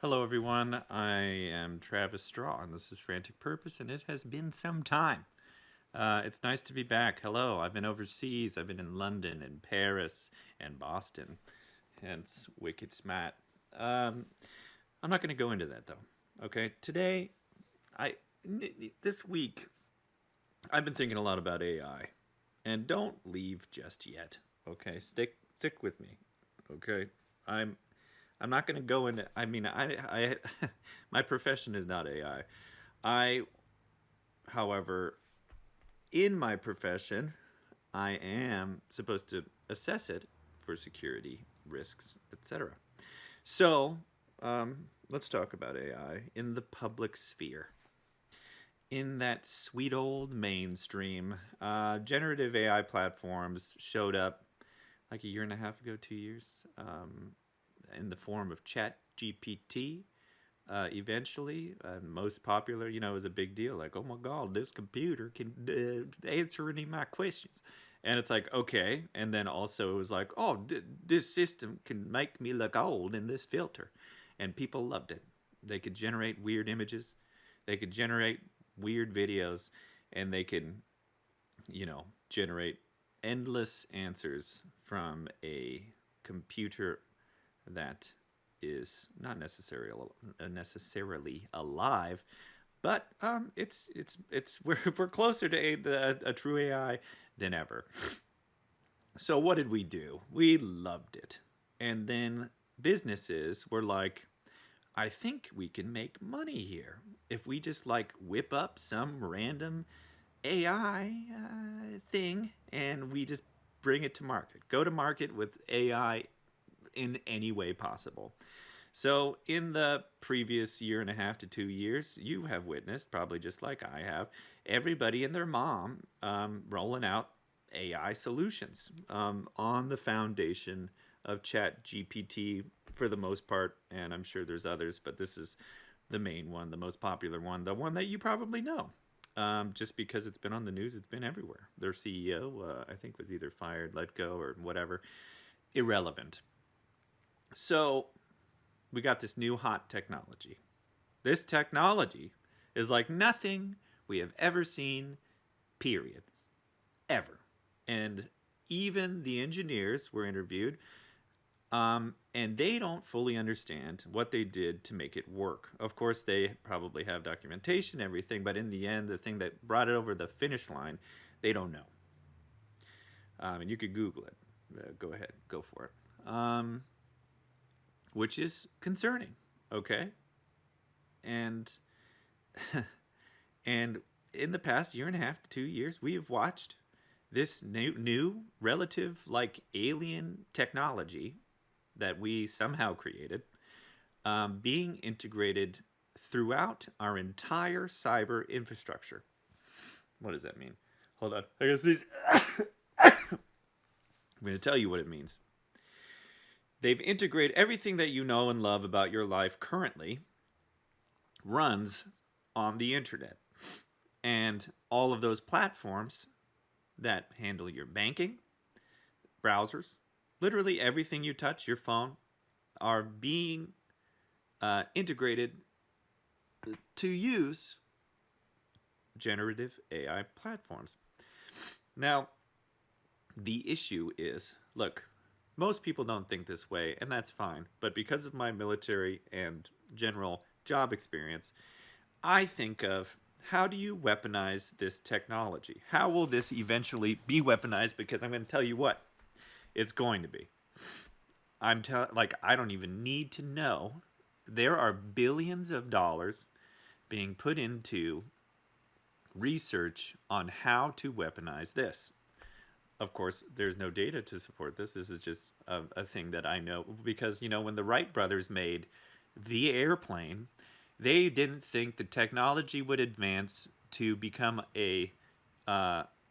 Hello, everyone. I am Travis Straw, and this is Frantic Purpose, and it has been some time. It's nice to be back. Hello, I've been overseas. I've been in London and Paris and Boston, hence Wicked Smat. Um, I'm not going to go into that though. Okay, today, this week, I've been thinking a lot about AI, and don't leave just yet. Okay, stick with me. Okay, I'm I'm not going to go into. I mean, I my profession is not AI. I, however, in my profession, I am supposed to assess it for security risks, etc. So, let's talk about AI in the public sphere. In that sweet old mainstream, generative AI platforms showed up like a year and a half ago, 2 years, in the form of Chat GPT. Eventually, most popular, it was a big deal. Like, oh my God, this computer can answer any of my questions. And it's like, okay. And then also it was like, oh, this system can make me look old in this filter. And people loved it. They could generate weird images, they could generate weird videos, and they can, generate endless answers from a computer that is not necessarily alive, but it's we're closer to a true AI than ever. So what did we do? We loved it, and then businesses were like, I think we can make money here if we just like whip up some random AI thing and we just bring it to market. Go to market with AI in any way possible. So, in the previous year and a half to 2 years, you have witnessed, probably just like I have, everybody and their mom rolling out AI solutions on the foundation of Chat GPT for the most part. And I'm sure there's others, but this is the main one, the most popular one, the one that you probably know. Just because it's been on the news, it's been everywhere. Their CEO, I think, was either fired, let go, or whatever. Irrelevant. So, we got this new hot technology. This technology is like nothing we have ever seen, period. Ever. And even the engineers were interviewed, and they don't fully understand what they did to make it work. Of course, they probably have documentation, everything, but in the end, the thing that brought it over the finish line, they don't know. And you could Google it. Go ahead, go for it. Which is concerning, okay? And and in the past year and a half to 2 years, we have watched this new relative like alien technology that we somehow created being integrated throughout our entire cyber infrastructure. What does that mean? Hold on. I guess these. I'm going to tell you what it means. They've integrated everything that you know and love about your life currently runs on the internet. And all of those platforms that handle your banking, browsers, literally everything you touch, your phone, are being integrated to use generative AI platforms. Now, the issue is, look, most people don't think this way, and that's fine. But because of my military and general job experience, I think of how do you weaponize this technology? How will this eventually be weaponized? Because I'm going to tell you what, it's going to be. I don't even need to know. There are billions of dollars being put into research on how to weaponize this. Of course, there's no data to support this. This is just a thing that I know because, when the Wright brothers made the airplane, they didn't think the technology would advance to become a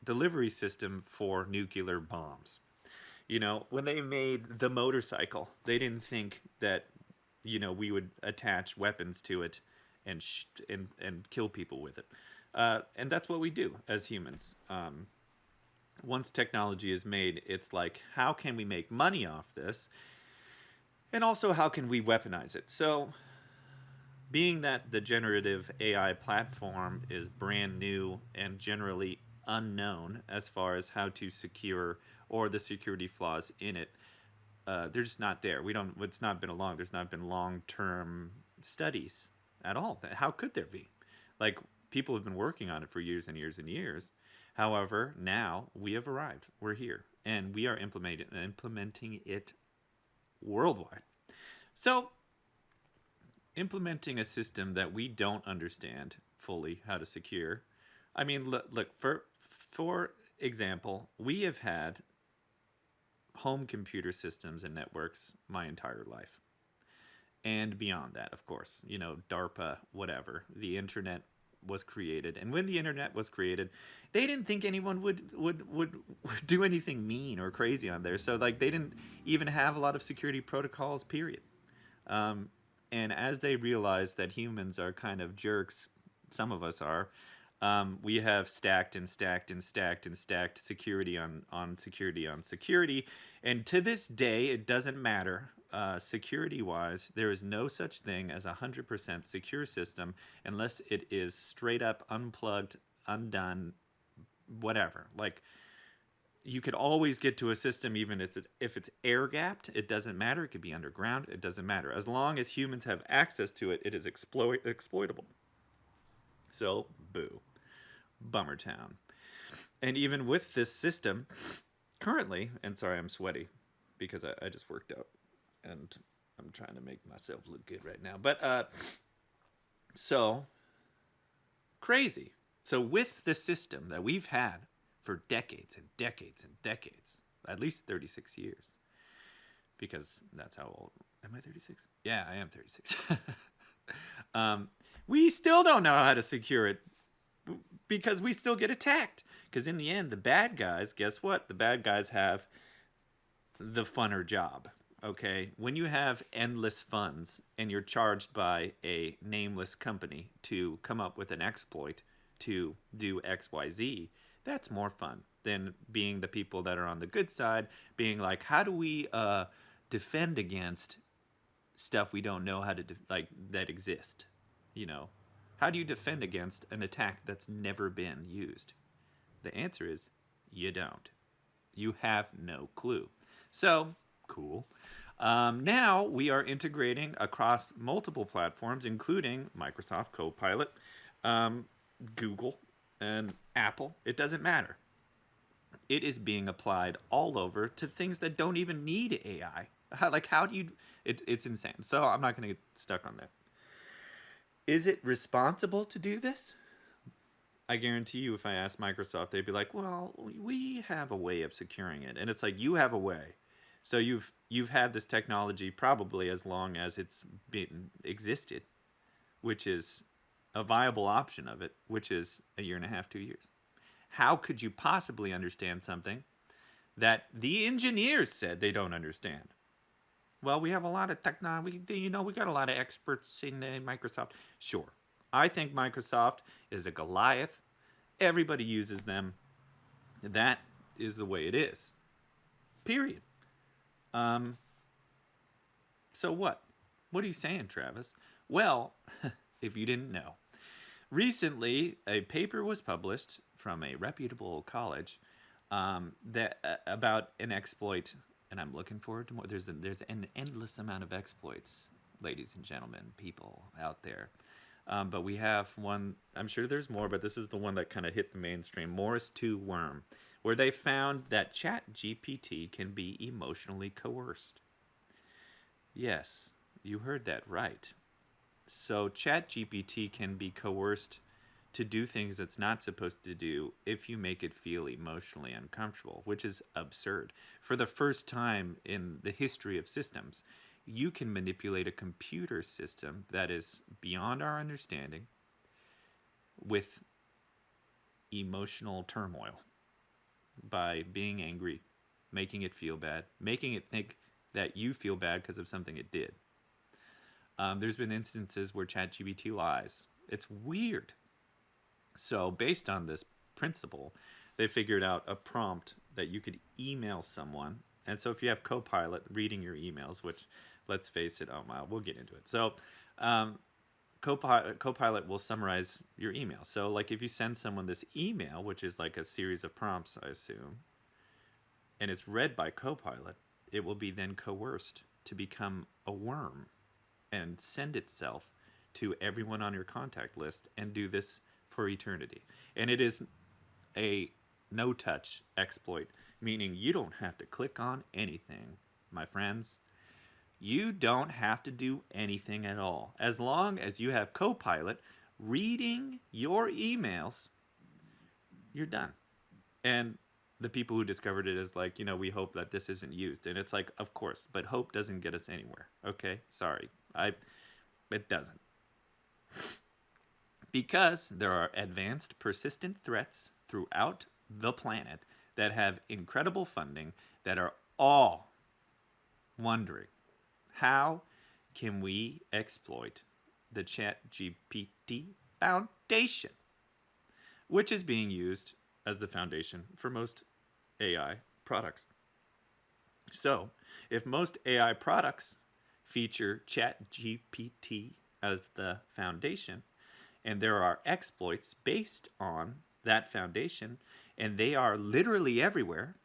delivery system for nuclear bombs. When they made the motorcycle, they didn't think that, we would attach weapons to it and kill people with it. And that's what we do as humans. Once technology is made, it's like, how can we make money off this? And also, how can we weaponize it? So, being that the generative AI platform is brand new and generally unknown as far as how to secure or the security flaws in it, they're just not there. We don't. It's not been a long. There's not been long-term studies at all. How could there be? Like, people have been working on it for years and years and years. However, now we have arrived. We're here, and we are implementing it worldwide. So, implementing a system that we don't understand fully how to secure. I mean, look for example, we have had home computer systems and networks my entire life. And beyond that, of course, DARPA, whatever, the internet was created. And when the internet was created, they didn't think anyone would do anything mean or crazy on there. So, like, they didn't even have a lot of security protocols, period. Um, and as they realized that humans are kind of jerks, some of us are, we have stacked and stacked and stacked and stacked security on security on security. And to this day, it doesn't matter. Security wise, there is no such thing as a 100% secure system unless it is straight up unplugged, undone, whatever. Like, you could always get to a system even if it's air gapped. It doesn't matter. It could be underground. It doesn't matter. As long as humans have access to it, it is exploitable. So, boo. Bummer town. And even with this system, currently, and sorry, I'm sweaty because I just worked out and I'm trying to make myself look good right now. But, so, crazy. So, with the system that we've had for decades and decades and decades, at least 36 years, because that's how old. Am I 36? Yeah, I am 36. We still don't know how to secure it because we still get attacked. Because in the end, the bad guys, guess what? The bad guys have the funner job. Okay? When you have endless funds and you're charged by a nameless company to come up with an exploit to do XYZ, that's more fun than being the people that are on the good side, being like, how do we defend against stuff we don't know how to that exist? How do you defend against an attack that's never been used? The answer is you don't. You have no clue. So, cool. Now we are integrating across multiple platforms, including Microsoft Copilot, Google, and Apple. It doesn't matter. It is being applied all over to things that don't even need AI. How do you... It's insane. So I'm not going to get stuck on that. Is it responsible to do this? I guarantee you if I asked Microsoft, they'd be like, well, we have a way of securing it. And it's like, you have a way. So you've had this technology probably as long as it's been existed, which is a viable option of it, which is a year and a half, 2 years. How could you possibly understand something that the engineers said they don't understand? Well, we have a lot of technology. We got a lot of experts in Microsoft. Sure. I think Microsoft is a Goliath. Everybody uses them. That is the way it is. Period. So what? What are you saying, Travis? Well, if you didn't know, recently a paper was published from a reputable college that about an exploit, and I'm looking forward to more. There's an endless amount of exploits, ladies and gentlemen, people out there. But we have one, I'm sure there's more, but this is the one that kind of hit the mainstream, Morris 2 worm, where they found that ChatGPT can be emotionally coerced. Yes, you heard that right. So ChatGPT can be coerced to do things it's not supposed to do if you make it feel emotionally uncomfortable, which is absurd. For the first time in the history of systems, you can manipulate a computer system that is beyond our understanding with emotional turmoil by being angry, making it feel bad, making it think that you feel bad because of something it did. There's been instances where ChatGPT lies. It's weird. So based on this principle, they figured out a prompt that you could email someone. And so if you have Copilot reading your emails, which, let's face it, we'll get into it. So Copilot will summarize your email. So, like, if you send someone this email, which is like a series of prompts, I assume, and it's read by Copilot, it will be then coerced to become a worm and send itself to everyone on your contact list and do this for eternity. And it is a no-touch exploit, meaning you don't have to click on anything, my friends. You don't have to do anything at all. As long as you have Copilot reading your emails, you're done. And the people who discovered it is like, we hope that this isn't used. And it's like, of course, but hope doesn't get us anywhere. Okay? Sorry. It doesn't. Because there are advanced persistent threats throughout the planet that have incredible funding that are all wondering, how can we exploit the ChatGPT Foundation, which is being used as the foundation for most AI products. So, if most AI products feature ChatGPT as the foundation, and there are exploits based on that foundation, and they are literally everywhere,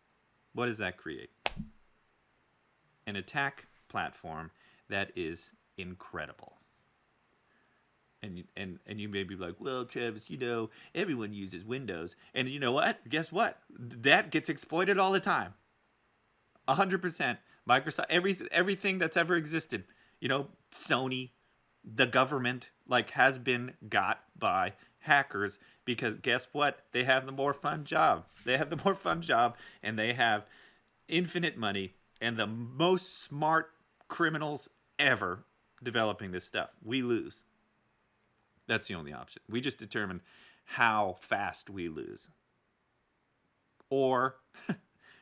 what does that create? An attack platform that is incredible. And you may be like, well, Travis, everyone uses Windows. And you know what? Guess what? That gets exploited all the time. 100%. Microsoft, everything that's ever existed, Sony, the government, has been got by hackers, because guess what? They have the more fun job. And they have infinite money and the most smart criminals ever developing this stuff. We lose. That's the only option. We just determine how fast we lose. Or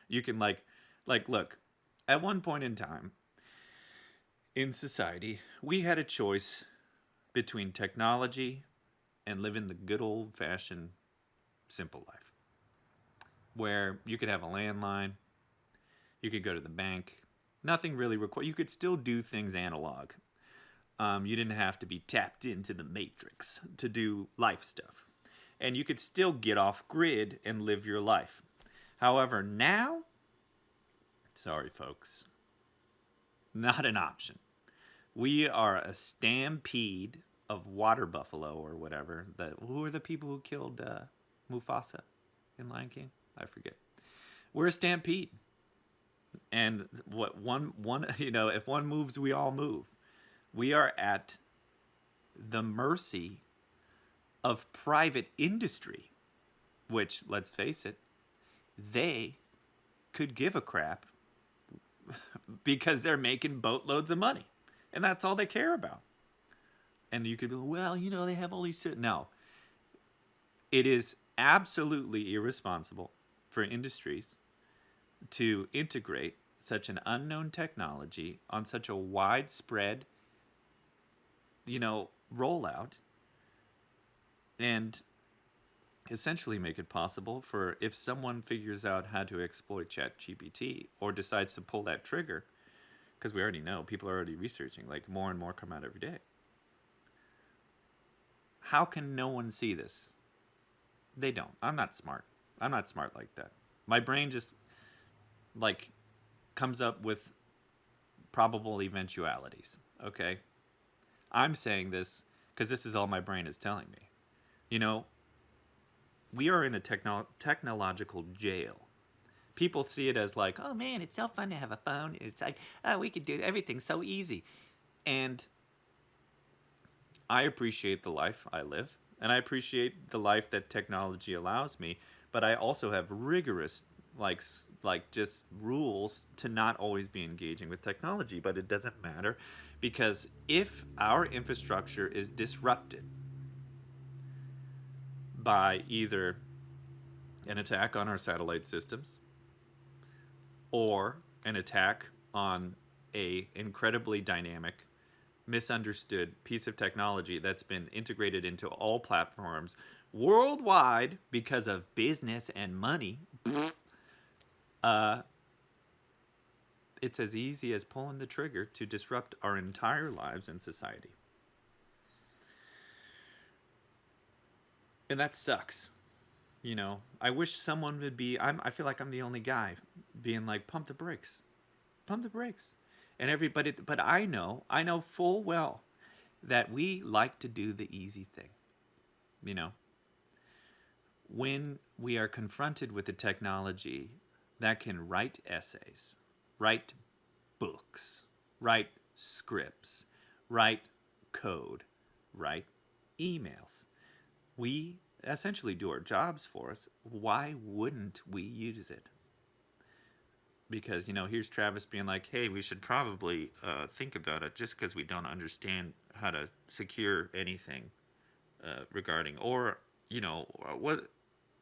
you can look, at one point in time in society, we had a choice between technology and living the good old-fashioned simple life, where you could have a landline, you could go to the bank, nothing really required. You could still do things analog. You didn't have to be tapped into the matrix to do life stuff. And you could still get off grid and live your life. However, now, sorry folks, not an option. We are a stampede of water buffalo or whatever. Who are the people who killed Mufasa in Lion King? I forget. We're a stampede. And if one moves, we all move. We are at the mercy of private industry, which, let's face it, they could give a crap because they're making boatloads of money. And that's all they care about. And you could be, well, they have all these... No. It is absolutely irresponsible for industries to integrate such an unknown technology on such a widespread rollout, and essentially make it possible for, if someone figures out how to exploit ChatGPT or decides to pull that trigger, because we already know, people are already researching, more and more come out every day. How can no one see this? They don't. I'm not smart. I'm not smart like that. My brain just, comes up with probable eventualities, okay? I'm saying this because this is all my brain is telling me. We are in a technological jail. People see it as oh man, it's so fun to have a phone. It's we could do everything so easy. And I appreciate the life I live, and I appreciate the life that technology allows me, but I also have rigorous just rules to not always be engaging with technology. But it doesn't matter, because if our infrastructure is disrupted by either an attack on our satellite systems or an attack on a incredibly dynamic, misunderstood piece of technology that's been integrated into all platforms worldwide because of business and money, it's as easy as pulling the trigger to disrupt our entire lives and society. And that sucks. You know, I wish someone would be. I feel like I'm the only guy being like, pump the brakes, pump the brakes, and everybody. But I know full well that we like to do the easy thing. You know, when we are confronted with a technology that can write essays, write books, write scripts, write code, write emails, we essentially do our jobs for us. Why wouldn't we use it? Because, you know, here's Travis being like, hey, we should probably think about it just because we don't understand how to secure anything regarding, or, you know, what.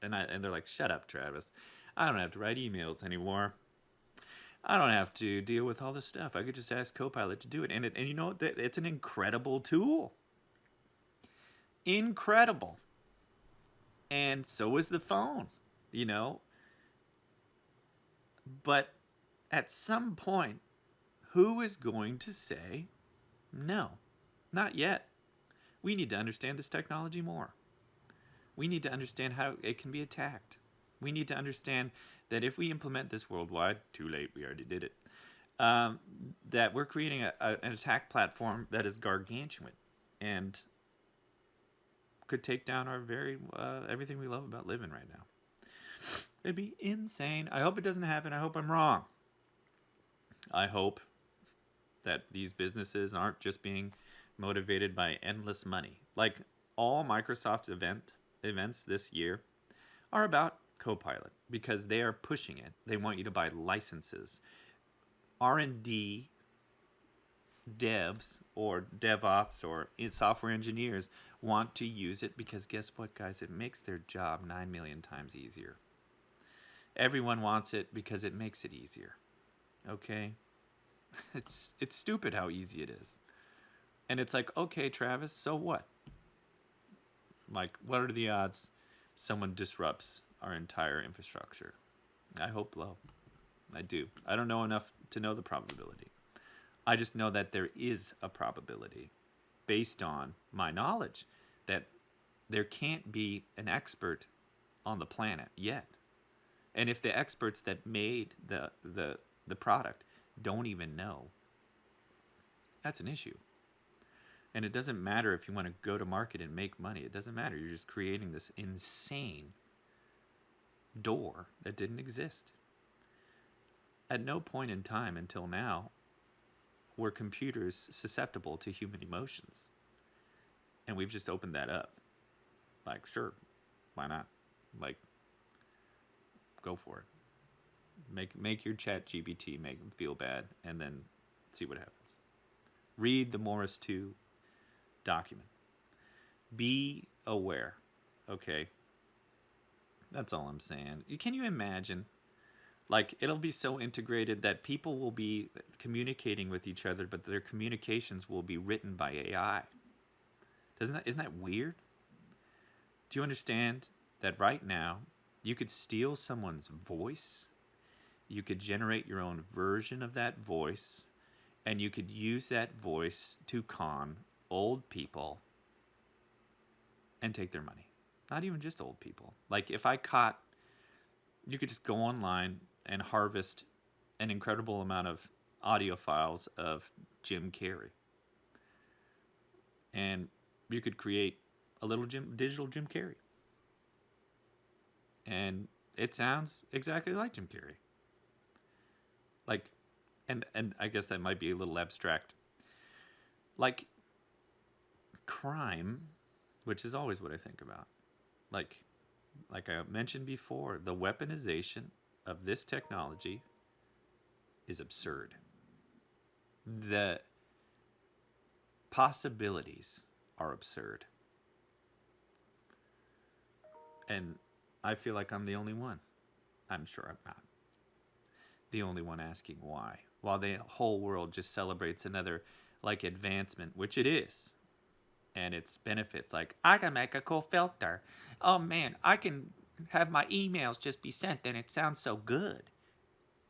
And they're like, shut up, Travis. I don't have to write emails anymore. I don't have to deal with all this stuff. I could just ask Copilot to do it. And you know, it's an incredible tool. Incredible. And so is the phone, you know. But at some point, who is going to say, no, not yet? We need to understand this technology more. We need to understand how it can be attacked. We need to understand that if we implement this worldwide, too late, we already did it, that we're creating an attack platform that is gargantuan and could take down our very everything we love about living right now. It'd be insane. I hope it doesn't happen. I hope I'm wrong. I hope that these businesses aren't just being motivated by endless money. Like all Microsoft events this year are about Copilot because they are pushing it. They want you to buy licenses. R&D devs or DevOps or software engineers want to use it because guess what, guys? It makes their job 9 million times easier. Everyone wants it because it makes it easier. Okay? It's stupid how easy it is. And it's like, okay, Travis, so what? Like, what are the odds someone disrupts our entire infrastructure? I hope low. I do. I don't know enough to know the probability. I just know that there is a probability based on my knowledge that there can't be an expert on the planet yet. And if the experts that made the product don't even know, that's an issue. And it doesn't matter if you want to go to market and make money. It doesn't matter. You're just creating this insane door that didn't exist. At no point in time until now were computers susceptible to human emotions. And we've just opened that up. Like, sure, why not? Like, go for it. Make your chat GPT make them feel bad and then see what happens. Read the Morris 2 document. Be aware. Okay? That's all I'm saying. Can you imagine? Like, it'll be so integrated that people will be communicating with each other, but their communications will be written by AI. Isn't that weird? Do you understand that right now you could steal someone's voice, you could generate your own version of that voice, and you could use that voice to con old people and take their money? Not even just old people. Like, if I caught, you could just go online and harvest an incredible amount of audio files of Jim Carrey. And you could create a little digital Jim Carrey. And it sounds exactly like Jim Carrey. Like, and I guess that might be a little abstract. Like, crime, which is always what I think about. Like I mentioned before, the weaponization of this technology is absurd. The possibilities are absurd. And I feel like I'm the only one. I'm sure I'm not. The only one asking why. While the whole world just celebrates another, like, advancement, which it is. And its benefits, like, I can make a cool filter. Oh man, I can have my emails just be sent and it sounds so good.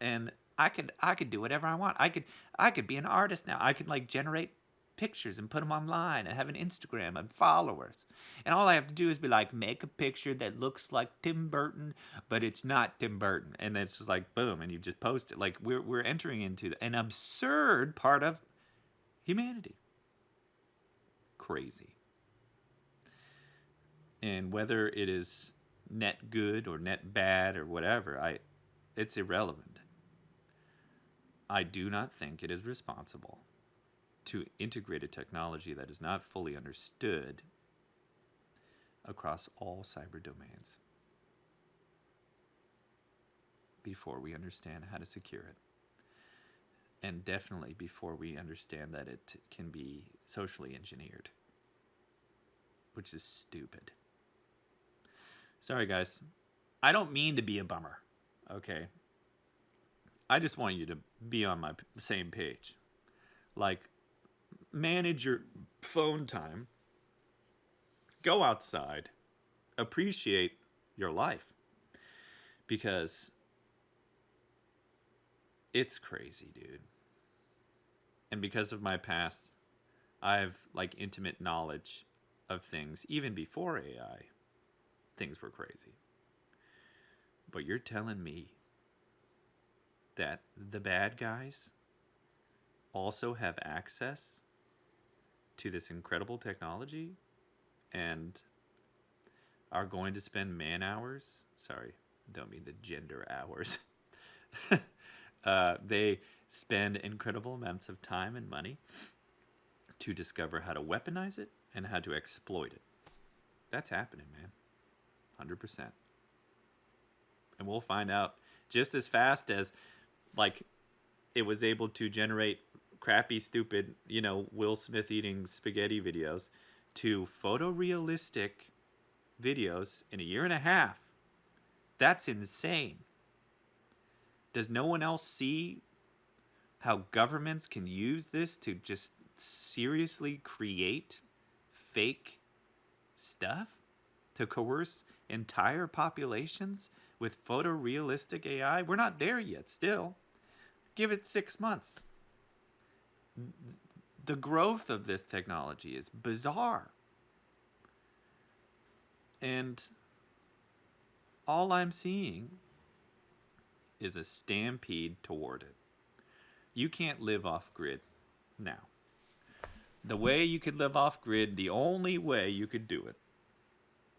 And I could do whatever I want. I could be an artist now. I could, like, generate pictures and put them online and have an Instagram and followers. And all I have to do is be like, make a picture that looks like Tim Burton, but it's not Tim Burton. And then it's just like, boom, and you just post it. Like, we're entering into an absurd part of humanity. Crazy. And whether it is net good or net bad or whatever, it's irrelevant. I do not think it is responsible to integrate a technology that is not fully understood across all cyber domains before we understand how to secure it. And definitely before we understand that it can be socially engineered, which is stupid. Sorry, guys. I don't mean to be a bummer, okay? I just want you to be on my same page. Like, manage your phone time. Go outside. Appreciate your life. Because it's crazy, dude. And because of my past, I have like intimate knowledge of things. Even before AI, things were crazy. But you're telling me that the bad guys also have access to this incredible technology and are going to spend man hours. Sorry, don't mean the gender hours. They spend incredible amounts of time and money to discover how to weaponize it and how to exploit it. That's happening, man. 100%. And we'll find out just as fast as, like, it was able to generate crappy, stupid, Will Smith eating spaghetti videos to photorealistic videos in a year and a half. That's insane. Does no one else see how governments can use this to just seriously create fake stuff to coerce entire populations with photorealistic AI? We're not there yet still. Give it 6 months. The growth of this technology is bizarre. And all I'm seeing is a stampede toward it. You can't live off grid now. The way you could live off grid, the only way you could do it,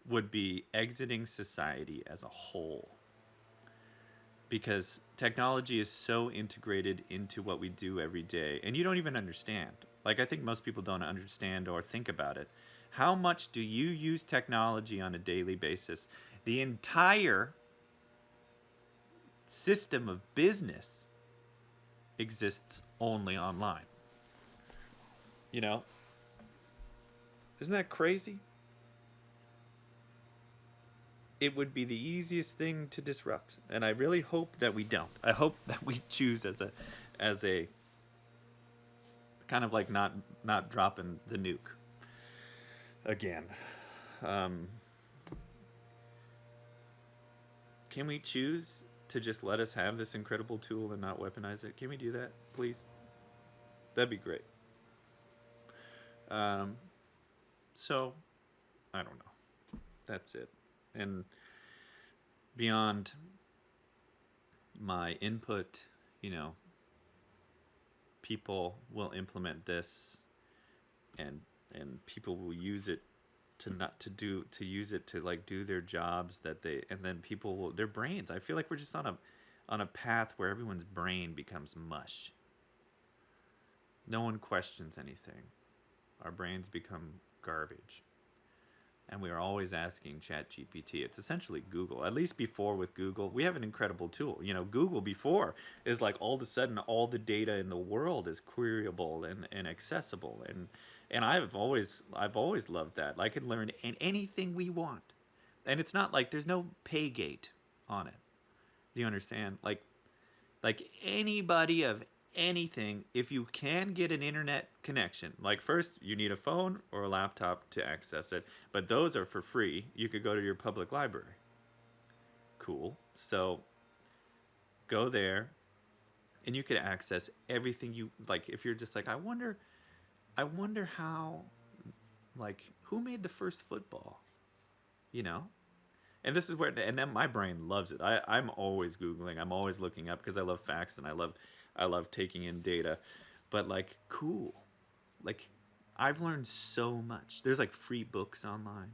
would be exiting society as a whole. Because technology is so integrated into what we do every day, and you don't even understand. Like, I think most people don't understand or think about it. How much do you use technology on a daily basis? The entire system of business exists only online. Isn't that crazy? It would be the easiest thing to disrupt, and I really hope that we don't. I hope that we choose as a kind of like not dropping the nuke again. Can we choose to just let us have this incredible tool and not weaponize it? Can we do that, please? That'd be great. So, I don't know. That's it. And beyond my input, people will implement this, and people will use it to use it to like do their jobs and then people will, their brains. I feel like we're just on a path where everyone's brain becomes mush. No one questions anything. Our brains become garbage. And we are always asking ChatGPT. It's essentially Google. At least before with Google, we have an incredible tool. Google before is like all of a sudden all the data in the world is queryable and accessible. And I've always loved that. I can learn anything we want. And it's not like there's no pay gate on it. Do you understand? Like anybody of anything, if you can get an internet connection, like first you need a phone or a laptop to access it, but those are for free. You could go to your public library. Cool. So go there and you could access everything you like. If you're just like, I wonder I wonder how, like, who made the first football? You know, and this is where, and then my brain loves it. I'm always googling. I'm always looking up because I love facts and I love taking in data. But like, cool. Like, I've learned so much. There's like free books online.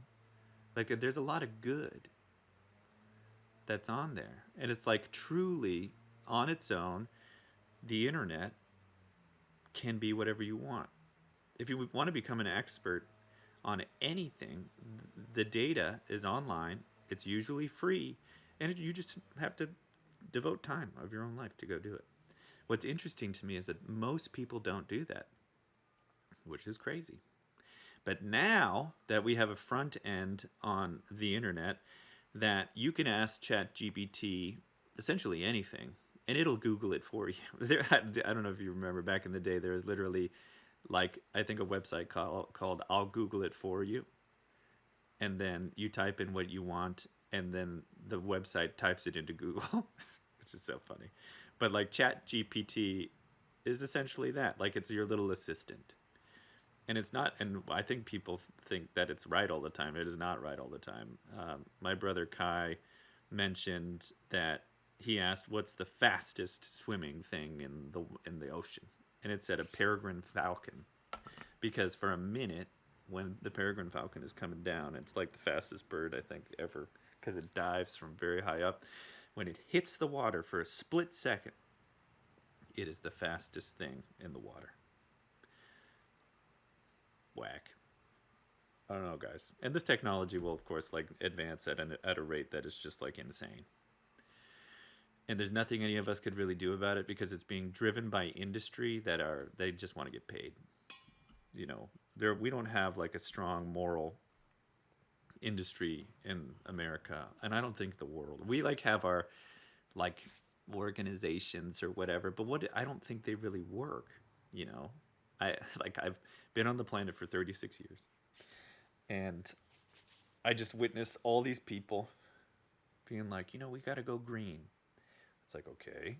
Like, there's a lot of good that's on there, and it's like truly on its own. The internet can be whatever you want. If you want to become an expert on anything, the data is online. It's usually free, and you just have to devote time of your own life to go do it. What's interesting to me is that most people don't do that, which is crazy. But now that we have a front end on the internet that you can ask ChatGPT essentially anything, and it'll Google it for you. I don't know if you remember back in the day, there was literally, like, I think a website called I'll Google It For You. And then you type in what you want, and then the website types it into Google, which is so funny. But like ChatGPT is essentially that. Like, it's your little assistant. And it's not, and I think people think that it's right all the time. It is not right all the time. My brother Kai mentioned that he asked, "What's the fastest swimming thing in the ocean?" And it said a peregrine falcon, because for a minute, when the peregrine falcon is coming down, it's like the fastest bird I think ever, because it dives from very high up. When it hits the water for a split second, it is the fastest thing in the water. Whack. I don't know, guys. And this technology will, of course, like advance at a rate that is just like insane. And there's nothing any of us could really do about it because it's being driven by industry they just want to get paid. You know, we don't have like a strong moral industry in America, and I don't think the world. We like have our like organizations or whatever, but I don't think they really work, you know. I've been on the planet for 36 years, and I just witnessed all these people being like, you know, we got to go green. It's like, okay.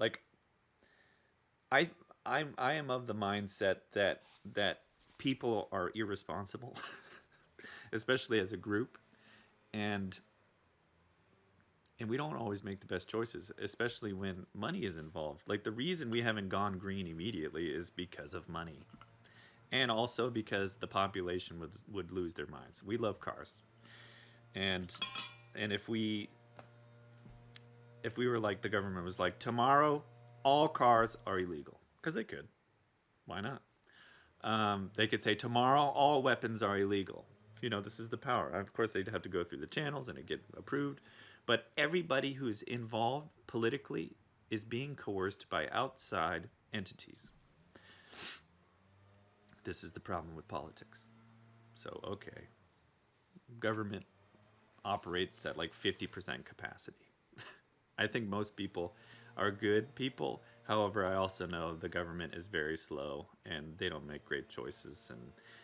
Like, I am of the mindset that people are irresponsible, especially as a group, and we don't always make the best choices, especially when money is involved. Like, the reason we haven't gone green immediately is because of money, and also because the population would lose their minds. We love cars, and if we were like, the government was like, tomorrow all cars are illegal, because they could. Why not? They could say tomorrow all weapons are illegal. You know, this is the power. Of course, they'd have to go through the channels and it get approved. But everybody who is involved politically is being coerced by outside entities. This is the problem with politics. So, okay, government operates at like 50% capacity. I think most people are good people. However, I also know the government is very slow and they don't make great choices. And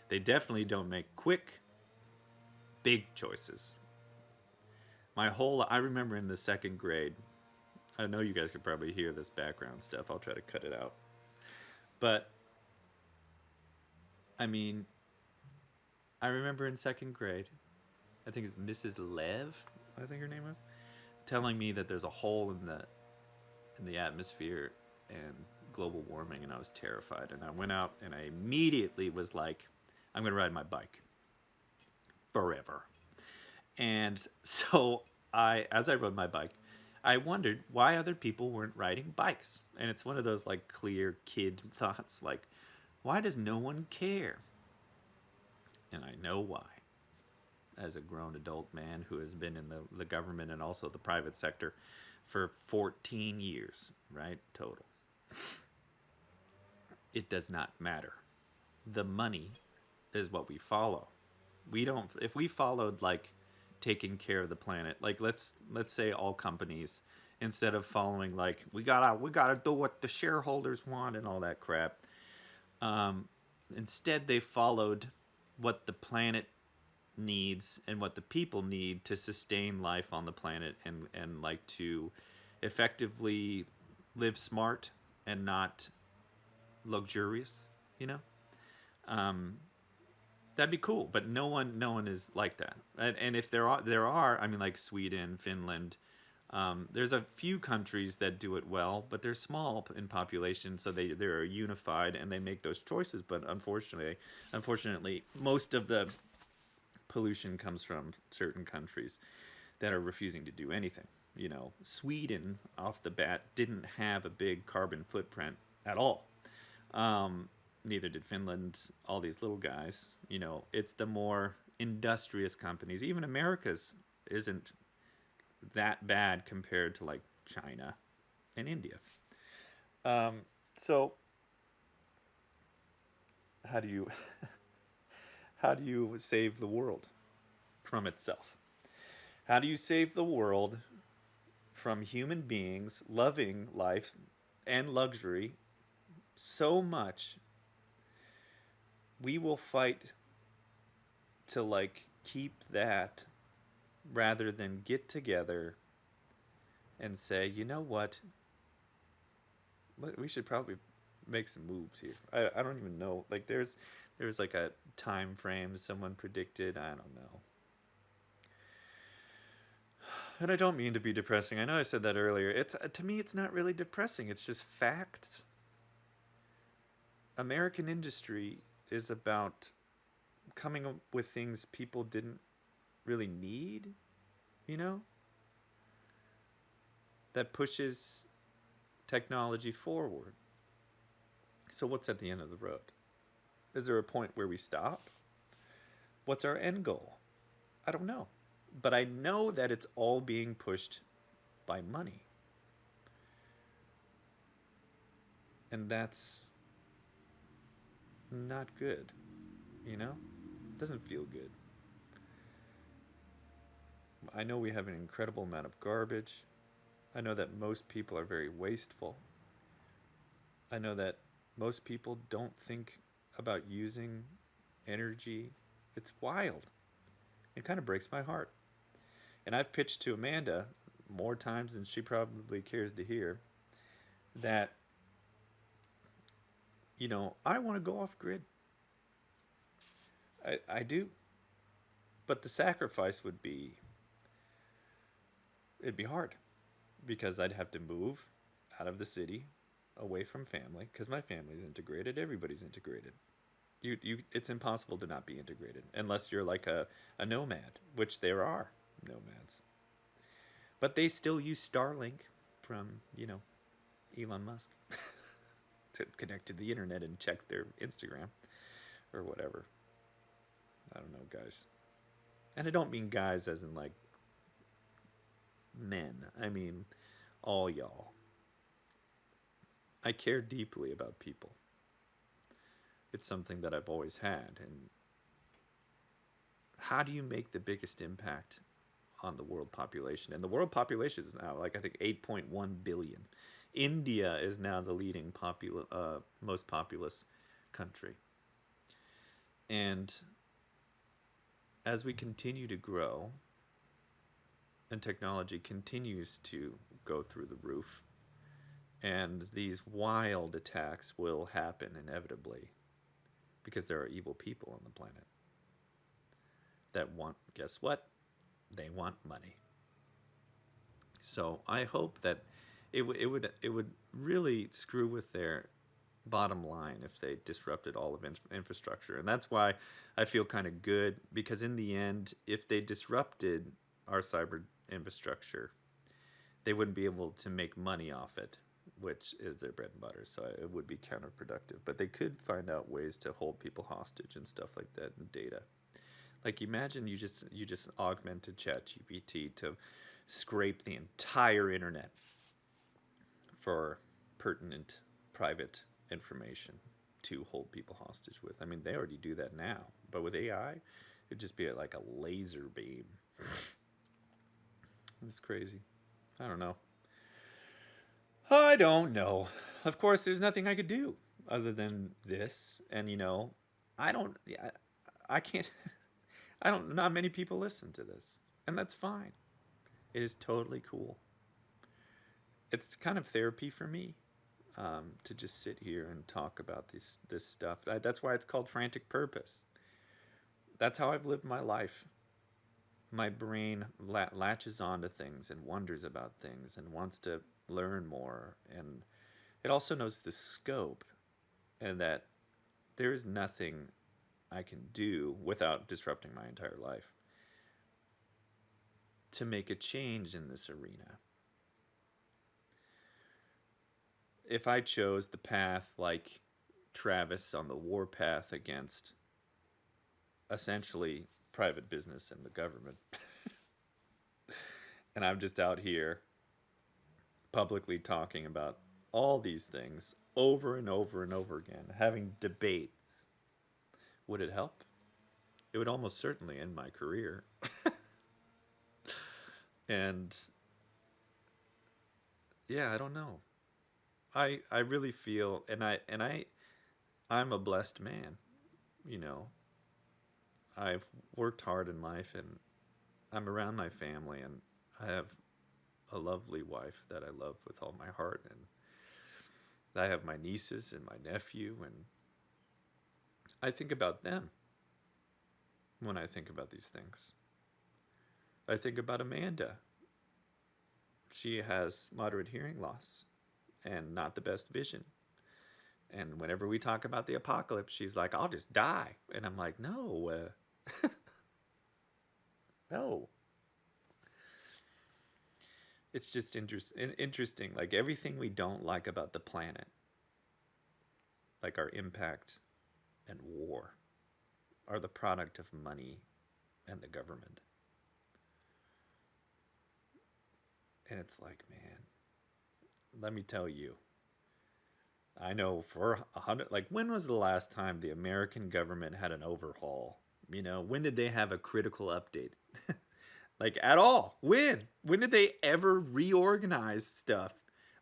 they definitely don't make quick, big choices. I remember in the second grade, I know you guys could probably hear this background stuff. I'll try to cut it out. But, I mean, I remember in second grade, I think it's Mrs. Lev, I think her name was, telling me that there's a hole in the atmosphere and global warming, and I was terrified. And I went out and I immediately was like, I'm going to ride my bike forever. And so as I rode my bike, I wondered why other people weren't riding bikes. And it's one of those like clear kid thoughts, like, why does no one care? And I know why. As a grown adult man who has been in the government and also the private sector for 14 years, right? Total. It does not matter. The money is what we follow. If we followed like taking care of the planet, like let's say all companies, instead of following like we gotta do what the shareholders want and all that crap, instead they followed what the planet needs and what the people need to sustain life on the planet, and like to effectively live smart and not luxurious, you know. Um, that'd be cool, but no one is like that. And if there are, I mean, like Sweden, Finland. There's a few countries that do it well, but they're small in population, so they're unified and they make those choices. But unfortunately, most of the pollution comes from certain countries that are refusing to do anything. Sweden off the bat didn't have a big carbon footprint at all. Neither did Finland. All these little guys. It's the more industrious companies. Even America's isn't that bad compared to like China and India. So how do you how do you save the world from itself? How do you save the world from human beings loving life and luxury so much we will fight to like keep that rather than get together and say, you know what, we should probably make some moves here. I don't even know. Like there's like a time frame someone predicted. I don't know. And I don't mean to be depressing. I know I said that earlier. It's to me, it's not really depressing. It's just facts. American industry is about coming up with things people didn't really need, you know, that pushes technology forward. So, what's at the end of the road? Is there a point where we stop? What's our end goal? I don't know. But I know that it's all being pushed by money. And that's not good, you know? It doesn't feel good. I know we have an incredible amount of garbage. I know that most people are very wasteful. I know that most people don't think about using energy. It's wild. It kind of breaks my heart. And I've pitched to Amanda more times than she probably cares to hear that, I want to go off grid. I do. But the sacrifice it'd be hard because I'd have to move out of the city away from family because my family's integrated. Everybody's integrated. It's impossible to not be integrated unless you're like a nomad, which there are nomads. But they still use Starlink from, Elon Musk to connect to the internet and check their Instagram or whatever. I don't know, guys. And I don't mean guys as in like men. I mean all y'all. I care deeply about people. It's something that I've always had. And how do you make the biggest impact on the world population? And the world population is now like I think 8.1 billion. India is now the leading most populous country. And as we continue to grow and technology continues to go through the roof, and these wild attacks will happen inevitably because there are evil people on the planet that want, guess what? They want money. So I hope that it would really screw with their bottom line if they disrupted all of infrastructure. And that's why I feel kind of good, because in the end, if they disrupted our cyber infrastructure, they wouldn't be able to make money off it, which is their bread and butter. So it would be counterproductive. But they could find out ways to hold people hostage and stuff like that, and data. Like imagine you just augmented ChatGPT to scrape the entire internet for pertinent private information to hold people hostage with. I mean, they already do that now, but with AI, it'd just be like a laser beam. It's crazy. I don't know. I don't know. Of course, there's nothing I could do other than this, and I don't. I can't. I don't. Not many people listen to this, and that's fine. It is totally cool. It's kind of therapy for me. to just sit here and talk about this stuff. That's why it's called Frantic Purpose. That's how I've lived my life. My brain latches onto things and wonders about things and wants to learn more. And it also knows the scope and that there is nothing I can do without disrupting my entire life to make a change in this arena. If I chose the path like Travis on the warpath against essentially private business and the government, and I'm just out here publicly talking about all these things over and over and over again, having debates, would it help? It would almost certainly end my career. And yeah, I don't know. I really feel I'm a blessed man, you know. I've worked hard in life and I'm around my family and I have a lovely wife that I love with all my heart and I have my nieces and my nephew and I think about them when I think about these things. I think about Amanda. She has moderate hearing loss and not the best vision. And whenever we talk about the apocalypse, she's like, I'll just die. And I'm like, no, no. It's just interesting. Like everything we don't like about the planet, like our impact and war, are the product of money and the government. And it's like, man, let me tell you, I know for 100, like when was the last time the American government had an overhaul? You know, when did they have a critical update? Like at all? When? When did they ever reorganize stuff?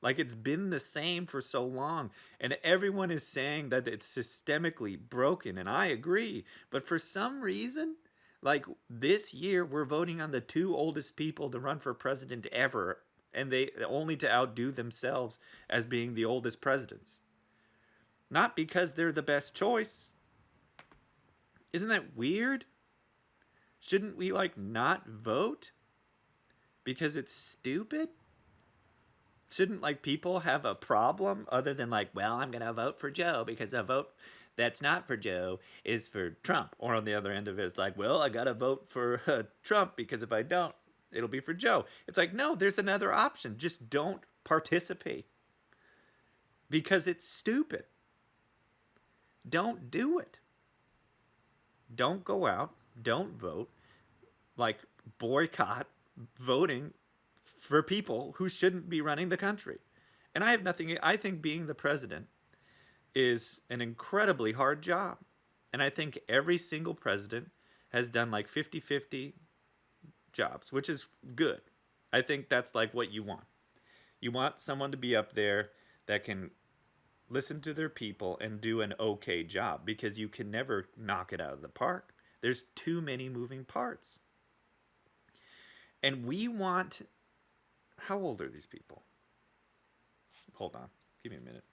Like it's been the same for so long. And everyone is saying that it's systemically broken. And I agree. But for some reason, like this year, we're voting on the two oldest people to run for president ever. And they only to outdo themselves as being the oldest presidents. Not because they're the best choice. Isn't that weird? Shouldn't we like not vote because it's stupid? Shouldn't like people have a problem other than like, well, I'm going to vote for Joe because a vote that's not for Joe is for Trump. Or on the other end of it, it's like, well, I got to vote for Trump because if I don't, it'll be for Joe. It's like, no, there's another option. Just don't participate because it's stupid. Don't do it. Don't go out. Don't vote. Like boycott voting for people who shouldn't be running the country. And I have nothing. I think being the president is an incredibly hard job. And I think every single president has done like 50-50 jobs, which is good. I think that's like what you want. You want someone to be up there that can listen to their people and do an okay job because you can never knock it out of the park. There's too many moving parts. And we want... How old are these people? Hold on. Give me a minute.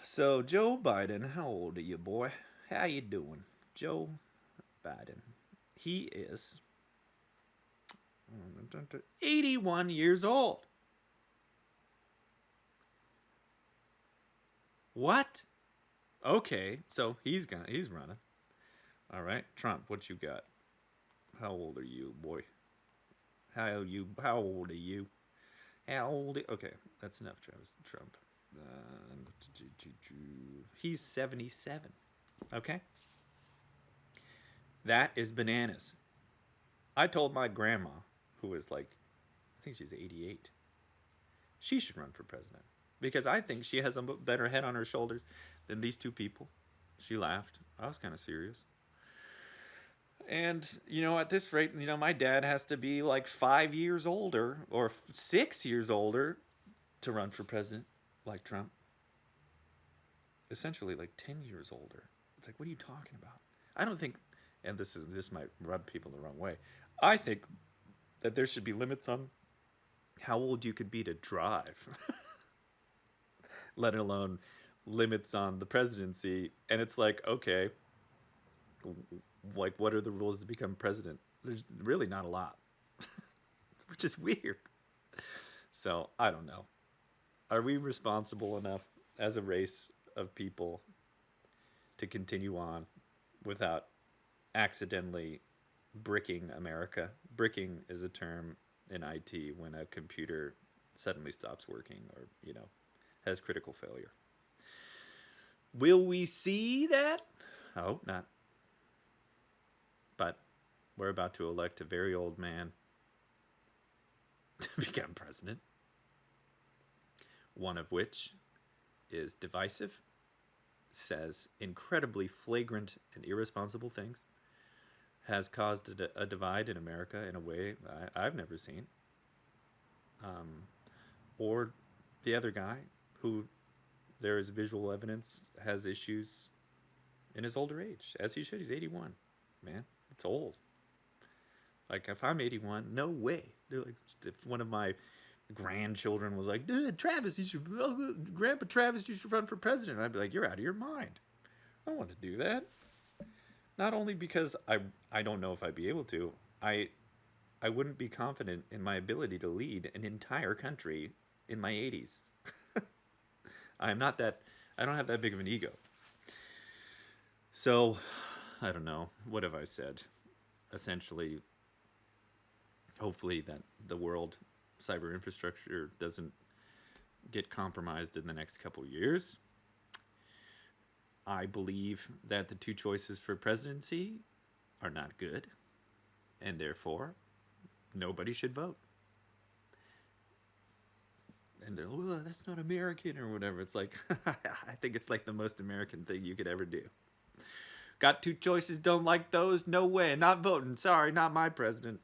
So, Joe Biden, how old are you, boy? How you doing? Joe Biden. He is 81 years old. What? Okay, so he's running. All right, Trump, what you got? How old are you, boy? How old are you? How old? Okay, that's enough, Travis. Trump. He's 77. Okay, that is bananas. I told my grandma, who is like, I think she's 88, she should run for president because I think she has a better head on her shoulders than these two people. She laughed. I was kind of serious. And, you know, at this rate, you know, my dad has to be like 5 years older or 6 years older to run for president like Trump. Essentially like 10 years older. It's like, what are you talking about? I don't think, and this might rub people the wrong way, I think that there should be limits on how old you could be to drive. let alone limits on the presidency. And it's like, okay, like what are the rules to become president? There's really not a lot, which is weird. So I don't know. Are we responsible enough as a race of people to continue on without accidentally bricking America? Bricking is a term in IT when a computer suddenly stops working or, has critical failure. Will we see that? I hope not. But we're about to elect a very old man to become president, one of which is divisive, says incredibly flagrant and irresponsible things, has caused a divide in America in a way I've never seen. Or the other guy, who there is visual evidence has issues in his older age, as he should. He's 81. Man, it's old. Like, if I'm 81, no way. They're like, if one of my grandchildren was like, Travis, Grandpa Travis, you should run for president, I'd be like, you're out of your mind. I don't want to do that. Not only because I don't know if I'd be able to, I wouldn't be confident in my ability to lead an entire country in my 80s. I'm not that, I don't have that big of an ego. So, I don't know. What have I said? Essentially, hopefully that the world cyber infrastructure doesn't get compromised in the next couple years. I believe that the two choices for presidency are not good, and therefore nobody should vote. And they're, well, that's not American or whatever. It's like, I think it's like the most American thing you could ever do. Got two choices, don't like those? No way, not voting. Sorry, not my president.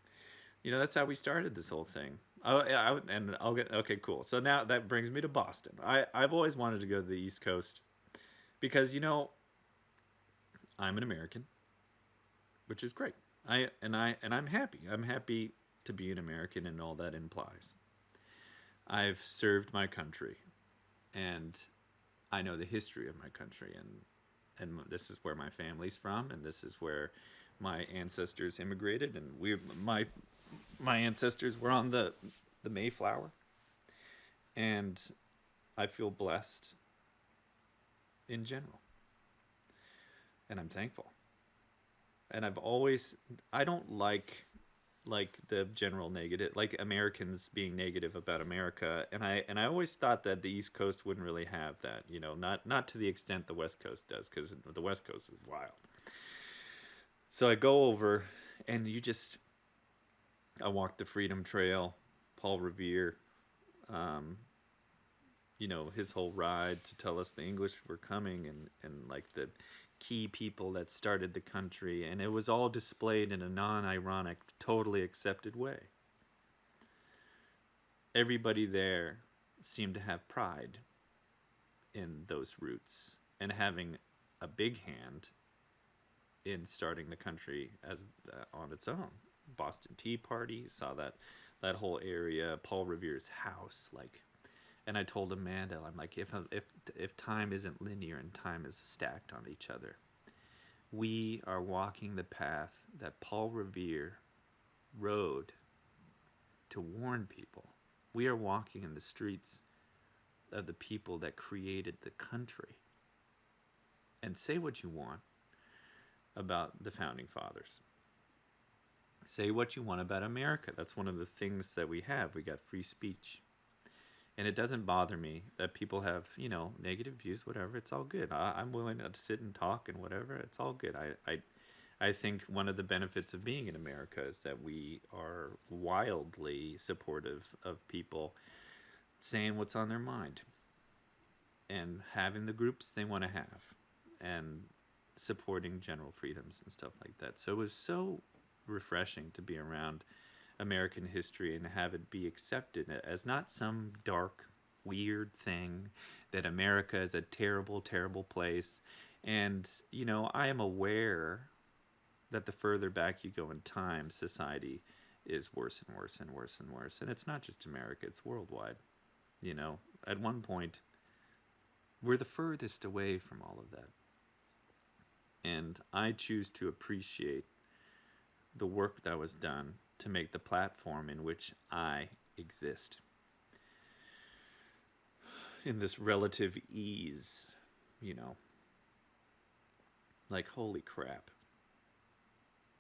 That's how we started this whole thing. Okay, cool. So now that brings me to Boston. I've always wanted to go to the East Coast because, I'm an American, which is great. I'm happy. I'm happy to be an American and all that implies. I've served my country, and I know the history of my country, and this is where my family's from, and this is where my ancestors immigrated, and my ancestors were on the Mayflower, and I feel blessed in general, and I'm thankful. And I don't like the general negative, like Americans being negative about America, and I always thought that the East Coast wouldn't really have that, not to the extent the West Coast does, because the West Coast is wild. So I go over, and I walked the Freedom Trail, Paul Revere, his whole ride to tell us the English were coming, and like the key people that started the country, and it was all displayed in a non-ironic, totally accepted way. Everybody there seemed to have pride in those roots and having a big hand in starting the country as on its own. Boston Tea Party, saw that whole area, Paul Revere's house, like. And I told Amanda, I'm like, if time isn't linear and time is stacked on each other, we are walking the path that Paul Revere rode to warn people. We are walking in the streets of the people that created the country. And say what you want about the Founding Fathers. Say what you want about America. That's one of the things that we have. We got free speech. And it doesn't bother me that people have, negative views, whatever. It's all good. I'm willing to sit and talk and whatever. It's all good. I think one of the benefits of being in America is that we are wildly supportive of people saying what's on their mind and having the groups they want to have and supporting general freedoms and stuff like that. So it was so refreshing to be around American history and have it be accepted as not some dark, weird thing, that America is a terrible, terrible place. And, I am aware that the further back you go in time, society is worse and worse and worse and worse. And it's not just America, it's worldwide. At one point, We're the furthest away from all of that. And I choose to appreciate the work that was done to make the platform in which I exist in this relative ease, you know. Like, holy crap.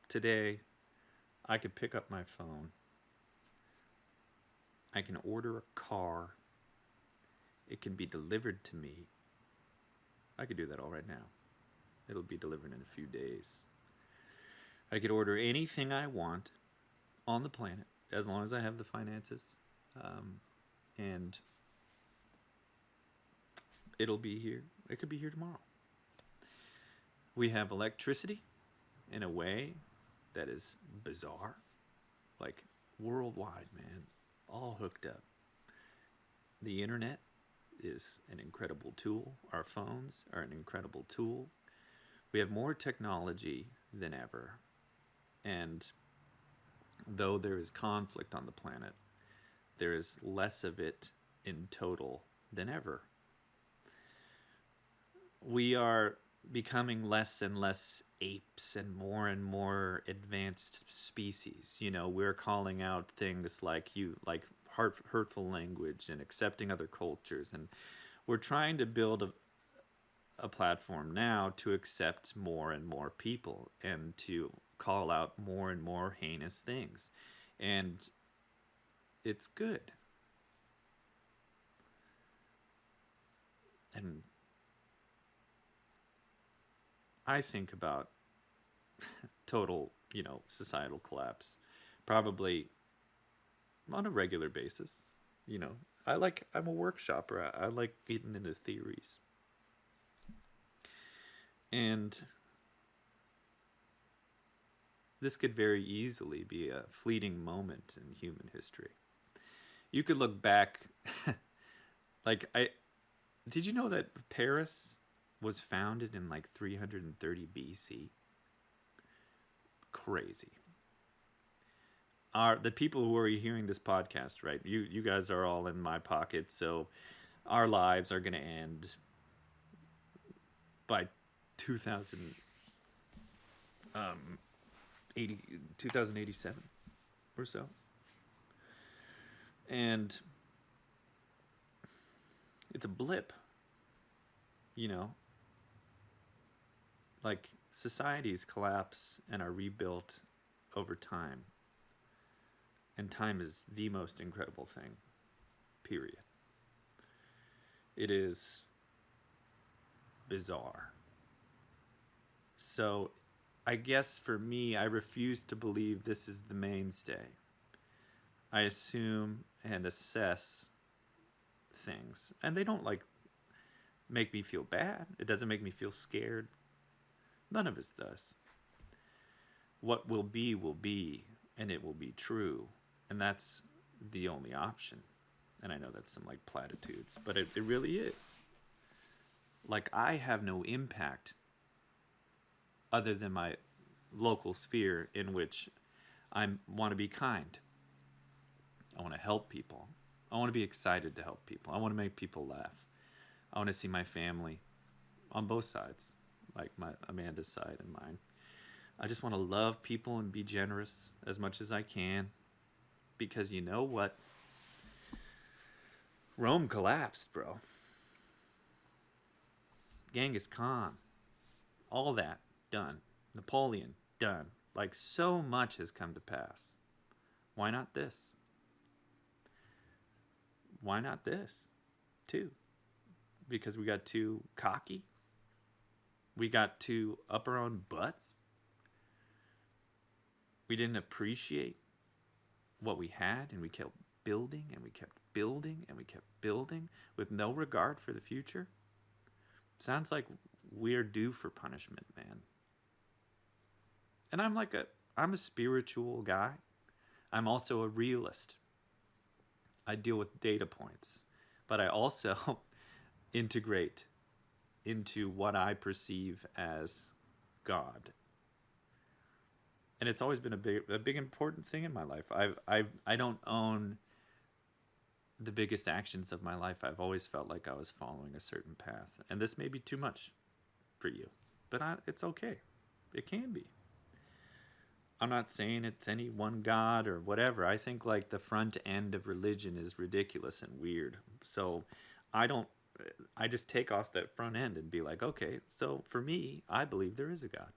Today, I could pick up my phone. I can order a car. It can be delivered to me. I could do that all right now. It'll be delivered in a few days. I could order anything I want on the planet as long as I have the finances. And it'll be here. It could be here tomorrow. We have electricity in a way that is bizarre. Like, worldwide, man. All hooked up. The internet is an incredible tool. Our phones are an incredible tool. We have more technology than ever. And though there is conflict on the planet, there is less of it in total than ever. We are becoming less and less apes and more advanced species. You know, we're calling out things like hurtful language and accepting other cultures, and we're trying to build a platform now to accept more and more people and to call out more and more heinous things. And it's good. And I think about total, societal collapse probably on a regular basis. I'm a workshopper. I like getting into theories. And this could very easily be a fleeting moment in human history. You could look back, did you know that Paris was founded in 330 BC? Crazy. The people who are hearing this podcast, right? You guys are all in my pocket, so our lives are going to end by 2087 or so. And it's a blip, societies collapse and are rebuilt over time. And time is the most incredible thing, period. It is bizarre. So I guess for me, I refuse to believe this is the mainstay. I assume and assess things. And they don't make me feel bad. It doesn't make me feel scared. None of us does. What will be, and it will be true. And that's the only option. And I know that's some platitudes, but it really is. I have no impact other than my local sphere in which I want to be kind. I want to help people. I want to be excited to help people. I want to make people laugh. I want to see my family on both sides, my Amanda's side and mine. I just want to love people and be generous as much as I can. Because you know what? Rome collapsed, bro. Genghis Khan. All that, done. Napoleon, done. So much has come to pass. Why not this? Why not this, too? Because we got too cocky? We got too up our own butts? We didn't appreciate what we had, and we kept building, and we kept building, and we kept building with no regard for the future? Sounds like we're due for punishment, man. And I'm a spiritual guy. I'm also a realist. I deal with data points, but I also integrate into what I perceive as God. And it's always been a big important thing in my life. I don't own the biggest actions of my life, I've always felt like I was following a certain path. And this may be too much for you, but it's okay. It can be. I'm not saying it's any one God or whatever. I think like the front end of religion is ridiculous and weird. So I don't, I just take off that front end and be like, okay, so for me, I believe there is a God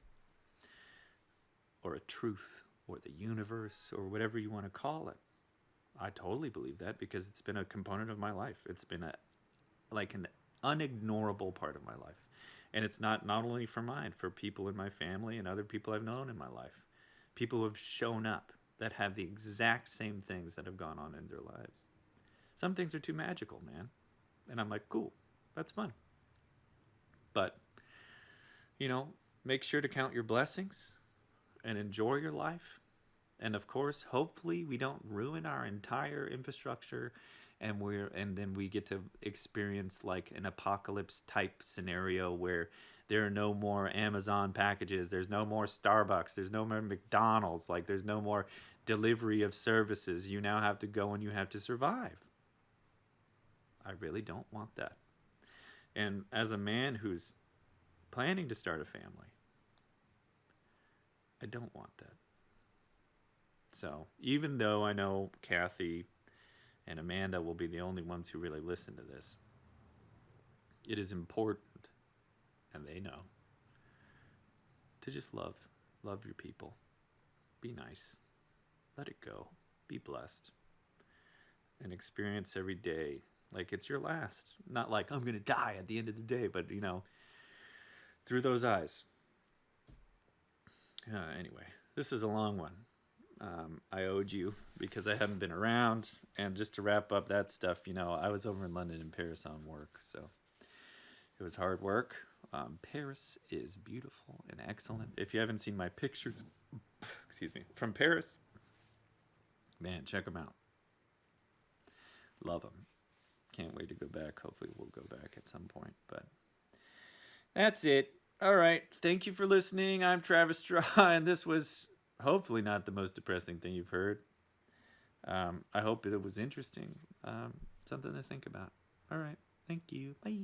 or a truth or the universe or whatever you want to call it. I totally believe that because it's been a component of my life. It's been like an unignorable part of my life. And it's not only for mine, for people in my family and other people I've known in my life. People who have shown up that have the exact same things that have gone on in their lives. Some things are too magical, man. And I'm like, cool, that's fun. But, make sure to count your blessings and enjoy your life. And of course, hopefully we don't ruin our entire infrastructure and then we get to experience like an apocalypse type scenario where there are no more Amazon packages, there's no more Starbucks, there's no more McDonald's, like there's no more delivery of services. You now have to go and you have to survive. I really don't want that. And as a man who's planning to start a family, I don't want that. So even though I know Kathy and Amanda will be the only ones who really listen to this, it is important, and they know, to just love your people. Be nice. Let it go. Be blessed. And experience every day like it's your last. Not like I'm going to die at the end of the day, but, through those eyes. Anyway, this is a long one. I owed you because I haven't been around. And just to wrap up that stuff, I was over in London and Paris on work. So it was hard work. Paris is beautiful and excellent. If you haven't seen my pictures, from Paris, man, check them out. Love them. Can't wait to go back. Hopefully we'll go back at some point. But that's it. All right. Thank you for listening. I'm Travis Straw, and this was hopefully not the most depressing thing you've heard. I hope it was interesting. Something to think about. All right. Thank you. Bye.